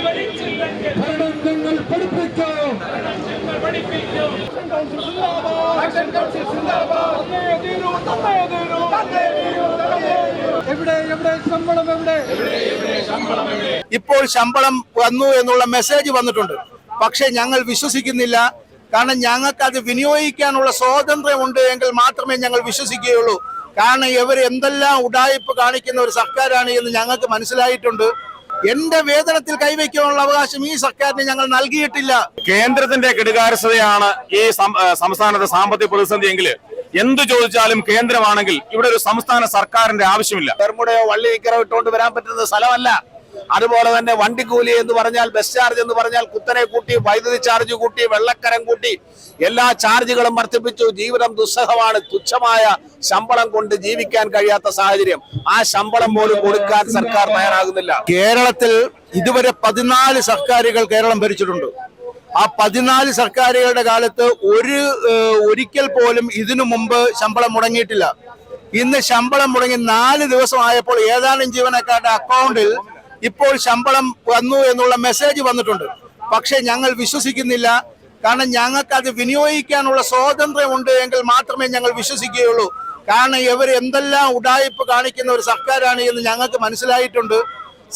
ഭരണം ഞങ്ങൾ പഠിപ്പിക്കും. ഇപ്പോൾ ശമ്പളം വന്നു എന്നുള്ള മെസ്സേജ് വന്നിട്ടുണ്ട്. പക്ഷെ ഞങ്ങൾ വിശ്വസിക്കുന്നില്ല. കാരണം ഞങ്ങൾക്ക് അത് വിനിയോഗിക്കാനുള്ള സ്വാതന്ത്ര്യമുണ്ട് എങ്കിൽ മാത്രമേ ഞങ്ങൾ വിശ്വസിക്കുകയുള്ളൂ. കാരണം ഇവർ എന്തെല്ലാം ഉഡായിപ്പ് കാണിക്കുന്ന ഒരു സർക്കാരാണ് എന്ന് ഞങ്ങൾക്ക് മനസ്സിലായിട്ടുണ്ട്. എന്റെ വേതനത്തിൽ കൈവയ്ക്കാനുള്ള അവകാശം ഈ സർക്കാരിന് ഞങ്ങൾ നൽകിയിട്ടില്ല. കേന്ദ്രത്തിന്റെ കെടുകാര്യസ്ഥതയാണ് ഈ സംസ്ഥാനത്തെ സാമ്പത്തിക പ്രതിസന്ധി എങ്കിൽ എന്ത് ചോദിച്ചാലും കേന്ദ്രമാണെങ്കിൽ ഇവിടെ ഒരു സംസ്ഥാന സർക്കാരിന്റെ ആവശ്യമില്ല. ബെർമുടയോ വള്ളിക്കരോ ഇട്ടുകൊണ്ട് വരാൻ പറ്റുന്ന സ്ഥലമല്ല. അതുപോലെ തന്നെ വണ്ടിക്കൂലി എന്ന് പറഞ്ഞാൽ, ബസ് ചാർജ് എന്ന് പറഞ്ഞാൽ കുത്തനെ കൂട്ടി, വൈദ്യുതി ചാർജ് കൂട്ടി, വെള്ളക്കരം കൂട്ടി, എല്ലാ ചാർജുകളും വർദ്ധിപ്പിച്ചു. ജീവിതം ദുസ്സഹമാണ്. തുച്ഛമായ ശമ്പളം കൊണ്ട് ജീവിക്കാൻ കഴിയാത്ത സാഹചര്യം. ആ ശമ്പളം പോലും കൊടുക്കാൻ സർക്കാർ തയ്യാറാകുന്നില്ല. കേരളത്തിൽ ഇതുവരെ 14 സർക്കാരുകൾ കേരളം ഭരിച്ചിട്ടുണ്ട്. ആ 14 സർക്കാരുകളുടെ കാലത്ത് ഒരിക്കൽ പോലും ഇതിനു മുമ്പ് ശമ്പളം മുടങ്ങിയിട്ടില്ല. ഇന്ന് ശമ്പളം മുടങ്ങി 4 ദിവസമായപ്പോൾ ഏതാനും ജീവനക്കാരുടെ അക്കൗണ്ടിൽ ഇപ്പോൾ ശമ്പളം വന്നു എന്നുള്ള മെസ്സേജ് വന്നിട്ടുണ്ട്. പക്ഷെ ഞങ്ങൾ വിശ്വസിക്കുന്നില്ല. കാരണം ഞങ്ങൾക്ക് അത് വിനിയോഗിക്കാനുള്ള സ്വാതന്ത്ര്യമുണ്ട് എങ്കിൽ മാത്രമേ ഞങ്ങൾ വിശ്വസിക്കുകയുള്ളൂ. കാരണം ഇവർ എന്തെല്ലാം ഉഡായിപ്പ് കാണിക്കുന്ന ഒരു സർക്കാരാണ് എന്ന് ഞങ്ങൾക്ക് മനസ്സിലായിട്ടുണ്ട്.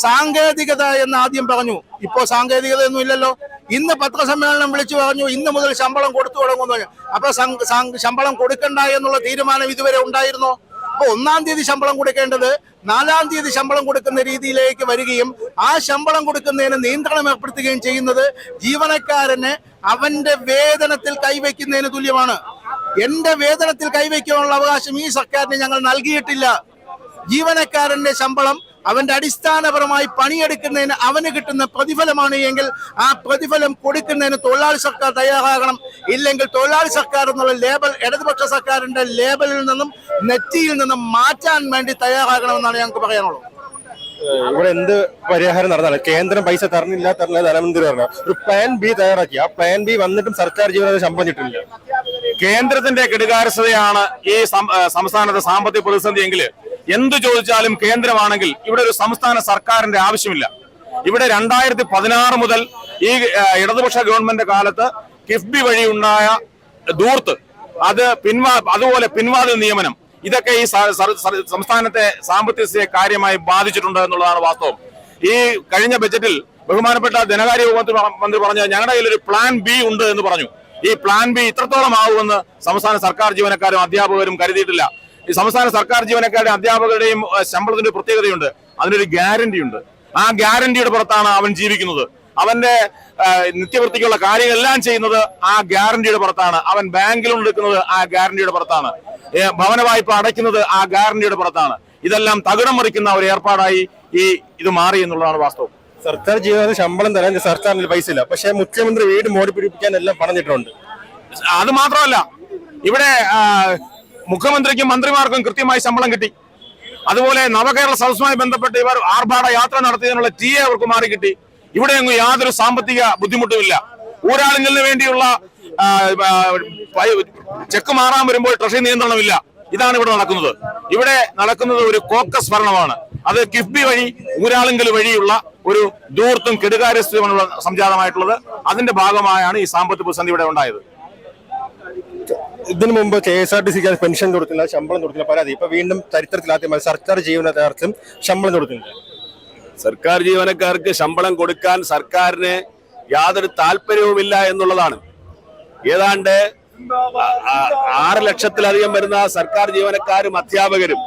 സാങ്കേതികത എന്ന് ആദ്യം പറഞ്ഞു. ഇപ്പോൾ സാങ്കേതികത ഒന്നും ഇല്ലല്ലോ. ഇന്ന് പത്രസമ്മേളനം വിളിച്ചു പറഞ്ഞു ഇന്ന് മുതൽ ശമ്പളം കൊടുത്തു തുടങ്ങുന്നു. അപ്പൊ ശമ്പളം കൊടുക്കണ്ട എന്നുള്ള തീരുമാനം ഇതുവരെ ഉണ്ടായിരുന്നോ? അപ്പൊ 1-ാം തീയതി ശമ്പളം കൊടുക്കേണ്ടത് 4-ാം തീയതി ശമ്പളം കൊടുക്കുന്ന രീതിയിലേക്ക് വരികയും ആ ശമ്പളം കൊടുക്കുന്നതിന് നിയന്ത്രണം ഏർപ്പെടുത്തുകയും ചെയ്യുന്നത് ജീവനക്കാരന് അവന്റെ വേതനത്തിൽ കൈവയ്ക്കുന്നതിന് തുല്യമാണ്. എന്റെ വേതനത്തിൽ കൈവയ്ക്കാനുള്ള അവകാശം ഈ സർക്കാരിന് ഞങ്ങൾ നൽകിയിട്ടില്ല. ജീവനക്കാരന്റെ ശമ്പളം അവന്റെ അടിസ്ഥാനപരമായി പണിയെടുക്കുന്നതിന് അവന് കിട്ടുന്ന പ്രതിഫലമാണ് എങ്കിൽ ആ പ്രതിഫലം കൊടുക്കുന്നതിന് തൊഴിലാളി സർക്കാർ തയ്യാറാകണം. ഇല്ലെങ്കിൽ തൊഴിലാളി സർക്കാർ എന്നുള്ള ലേബൽ ഇടതുപക്ഷ സർക്കാരിന്റെ ലേബലിൽ നിന്നും നെറ്റിയിൽ നിന്നും മാറ്റാൻ വേണ്ടി തയ്യാറാകണമെന്നാണ് ഞങ്ങൾക്ക് പറയാനുള്ളത്. ഇവിടെ എന്ത് പരിഹാരം നടന്നാലും കേന്ദ്രം പൈസ തരുന്നില്ല ധനമന്ത്രി പറഞ്ഞു ഒരു പ്ലാൻ ബി തയ്യാറാക്കി. ആ പ്ലാൻ ബി വന്നിട്ടും സർക്കാർ ജീവനക്കാർ ശമ്പളം കിട്ടില്ല. കേന്ദ്രത്തിന്റെ കെടുകാര്യസ്ഥതയാണ് ഈ സംസ്ഥാനത്തെ സാമ്പത്തിക പ്രതിസന്ധി എങ്കിൽ എന്ത് ചോദിച്ചാലും കേന്ദ്രമാണെങ്കിൽ ഇവിടെ ഒരു സംസ്ഥാന സർക്കാരിന്റെ ആവശ്യമില്ല. ഇവിടെ 2016 മുതൽ ഈ ഇടതുപക്ഷ ഗവൺമെന്റ് കാലത്ത് കിഫ്ബി വഴി ഉണ്ടായ ധൂർത്ത്, അതുപോലെ പിൻവാതിൽ നിയമനം, ഇതൊക്കെ ഈ സംസ്ഥാനത്തെ സാമ്പത്തിക സ്ഥിതിയെ കാര്യമായി ബാധിച്ചിട്ടുണ്ട് എന്നുള്ളതാണ് വാസ്തവം. ഈ കഴിഞ്ഞ ബജറ്റിൽ ബഹുമാനപ്പെട്ട ധനകാര്യ മന്ത്രി പറഞ്ഞ ഞങ്ങളുടെ കയ്യിൽ ഒരു പ്ലാൻ ബി ഉണ്ട് എന്ന് പറഞ്ഞു. ഈ പ്ലാൻ ബി ഇത്രത്തോളം ആവുമെന്ന് സംസ്ഥാന സർക്കാർ ജീവനക്കാരും അധ്യാപകരും കരുതിയിട്ടില്ല. ഈ സംസ്ഥാന സർക്കാർ ജീവനക്കാരുടെയും അധ്യാപകരുടെയും ശമ്പളത്തിന്റെ പ്രത്യേകതയുണ്ട്. അതിനൊരു ഗ്യാരണ്ടി ഉണ്ട്. ആ ഗ്യാരണ്ടിയുടെ പുറത്താണ് അവൻ ജീവിക്കുന്നത്. അവന്റെ നിത്യവൃത്തിക്കുള്ള കാര്യങ്ങളെല്ലാം ചെയ്യുന്നത് ആ ഗ്യാരണ്ടിയുടെ പുറത്താണ്. അവൻ ബാങ്കിൽ എടുക്കുന്നത് ആ ഗ്യാരണ്ടിയുടെ പുറത്താണ്. ഭവന വായ്പ അടയ്ക്കുന്നത് ആ ഗ്യാരണ്ടിയുടെ പുറത്താണ്. ഇതെല്ലാം തകിടം മറിക്കുന്ന ഒരു ഏർപ്പാടായി ഇത് മാറി എന്നുള്ളതാണ് വാസ്തവം. സർക്കാർ ജീവനക്കാർക്ക് ശമ്പളം തരാൻ സർക്കാരിന് പൈസ ഇല്ല. പക്ഷെ മുഖ്യമന്ത്രി വീട് മോടി പിടിപ്പിക്കാൻ എല്ലാം പറഞ്ഞിട്ടുണ്ട്. അത് മാത്രമല്ല, ഇവിടെ മുഖ്യമന്ത്രിക്കും മന്ത്രിമാർക്കും കൃത്യമായി ശമ്പളം കിട്ടി. അതുപോലെ നവകേരള സദസ്സുമായി ബന്ധപ്പെട്ട് ഇവർ ആർഭാട യാത്ര നടത്തിയതിനുള്ള TA അവർക്ക് മാറി കിട്ടി. ഇവിടെയൊന്നും യാതൊരു സാമ്പത്തിക ബുദ്ധിമുട്ടുമില്ല. ഊരാളുകളിന് വേണ്ടിയുള്ള ചെക്ക് മാറാൻ വരുമ്പോൾ ട്രഷറി നിയന്ത്രണമില്ല. ഇതാണ് ഇവിടെ നടക്കുന്നത്. ഇവിടെ നടക്കുന്നത് ഒരു കോക്കസ് ഭരണമാണ്. അത് കിഫ്ബി വഴി ഊരാളുങ്കൽ വഴിയുള്ള ഒരു ധൂർത്തും കെടുകാര്യസ്ഥയുമാണ് സംജാതമായിട്ടുള്ളത്. അതിന്റെ ഭാഗമായാണ് ഈ സാമ്പത്തിക പ്രതിസന്ധി ഇവിടെ ഉണ്ടായത്. ഇതിനു മുമ്പ് KSRTC പെൻഷൻ കൊടുത്തില്ല, ശമ്പളം കൊടുത്തില്ല പരാതി. ഇപ്പൊ വീണ്ടും ചരിത്രത്തിലാദ്യമായി സർക്കാർ ജീവനക്കാർക്കും ശമ്പളം കൊടുക്കുന്നില്ല. സർക്കാർ ജീവനക്കാർക്ക് ശമ്പളം കൊടുക്കാൻ സർക്കാരിന് യാതൊരു താല്പര്യവുമില്ല എന്നുള്ളതാണ്. ഏതാണ്ട് 6 ലക്ഷത്തിലധികം വരുന്ന സർക്കാർ ജീവനക്കാരും അധ്യാപകരും,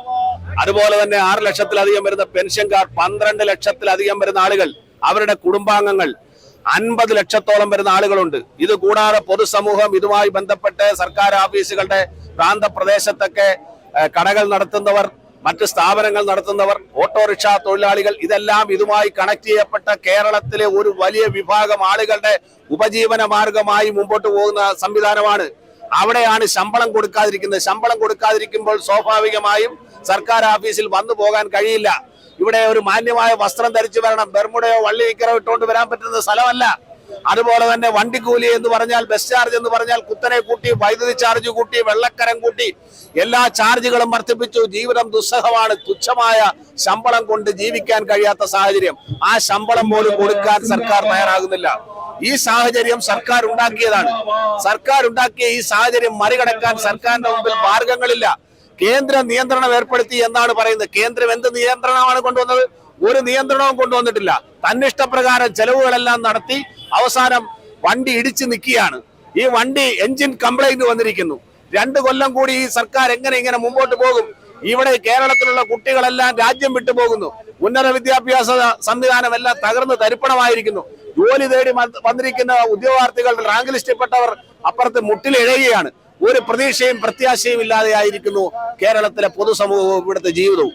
അതുപോലെ തന്നെ 6 ലക്ഷത്തിലധികം വരുന്ന പെൻഷൻകാർ, 12 ലക്ഷത്തിലധികം വരുന്ന ആളുകൾ, അവരുടെ കുടുംബാംഗങ്ങൾ, 50 ലക്ഷത്തോളം വരുന്ന ആളുകളുണ്ട്. ഇത് കൂടാതെ പൊതുസമൂഹം, ഇതുമായി ബന്ധപ്പെട്ട് സർക്കാർ ഓഫീസുകളുടെ പ്രാന്തപ്രദേശത്തൊക്കെ കടകൾ നടത്തുന്നവർ, മറ്റ് സ്ഥാപനങ്ങൾ നടത്തുന്നവർ, ഓട്ടോറിക്ഷ തൊഴിലാളികൾ, ഇതെല്ലാം ഇതുമായി കണക്ട് ചെയ്യപ്പെട്ട കേരളത്തിലെ ഒരു വലിയ വിഭാഗം ആളുകളുടെ ഉപജീവന മാർഗമായി മുമ്പോട്ട് പോകുന്ന സംവിധാനമാണ്. അവിടെയാണ് ശമ്പളം കൊടുക്കാതിരിക്കുന്നത്. ശമ്പളം കൊടുക്കാതിരിക്കുമ്പോൾ സ്വാഭാവികമായും സർക്കാർ ഓഫീസിൽ വന്നു പോകാൻ കഴിയില്ല. ഇവിടെ ഒരു മാന്യമായ വസ്ത്രം ധരിച്ചു വരണം. ബെർമുടയോ വള്ളിക്കരോ ഇട്ടുകൊണ്ട് വരാൻ പറ്റുന്ന സ്ഥലമല്ല. അതുപോലെ തന്നെ വണ്ടിക്കൂലി എന്ന് പറഞ്ഞാൽ, ബസ് ചാർജ് എന്ന് പറഞ്ഞാൽ കുത്തനെ കൂട്ടി, വൈദ്യുതി ചാർജ് കൂട്ടി, വെള്ളക്കരം കൂട്ടി, എല്ലാ ചാർജുകളും വർദ്ധിപ്പിച്ചു. ജീവിതം ദുസ്സഹമാണ്. തുച്ഛമായ ശമ്പളം കൊണ്ട് ജീവിക്കാൻ കഴിയാത്ത സാഹചര്യം. ആ ശമ്പളം പോലും കൊടുക്കാൻ സർക്കാർ തയ്യാറാകുന്നില്ല. ഈ സാഹചര്യം സർക്കാർ ഉണ്ടാക്കിയതാണ്. സർക്കാർ ഉണ്ടാക്കിയ ഈ സാഹചര്യം മറികടക്കാൻ സർക്കാരിന്റെ മുമ്പിൽ മാർഗങ്ങളില്ല. കേന്ദ്ര നിയന്ത്രണം ഏർപ്പെടുത്തി എന്നാണ് പറയുന്നത്. കേന്ദ്രം എന്ത് നിയന്ത്രണമാണ് കൊണ്ടുവന്നത്? ഒരു നിയന്ത്രണവും കൊണ്ടുവന്നിട്ടില്ല. തന്നിഷ്ടപ്രകാരം ചെലവുകളെല്ലാം നടത്തി അവസാനം വണ്ടി ഇടിച്ചു നിൽക്കുകയാണ്. ഈ വണ്ടി എഞ്ചിൻ കംപ്ലൈന്റ് വന്നിരിക്കുന്നു. 2 കൊല്ലം കൂടി ഈ സർക്കാർ എങ്ങനെ ഇങ്ങനെ മുമ്പോട്ട് പോകും? ഇവിടെ കേരളത്തിലുള്ള കുട്ടികളെല്ലാം രാജ്യം വിട്ടുപോകുന്നു. ഉന്നത വിദ്യാഭ്യാസ സംവിധാനം എല്ലാം തകർന്ന് തരിപ്പണമായിരിക്കുന്നു. ജോലി തേടി വന്നിരിക്കുന്ന ഉദ്യോഗാർത്ഥികൾ, റാങ്ക് ലിസ്റ്റിൽപ്പെട്ടവർ അപ്പുറത്ത് മുട്ടിലിഴയുകയാണ്. ഒരു പ്രതീക്ഷയും പ്രത്യാശയും ഇല്ലാതെയായിരിക്കുന്നു കേരളത്തിലെ പൊതുസമൂഹവും ഇവിടുത്തെ ജീവിതവും.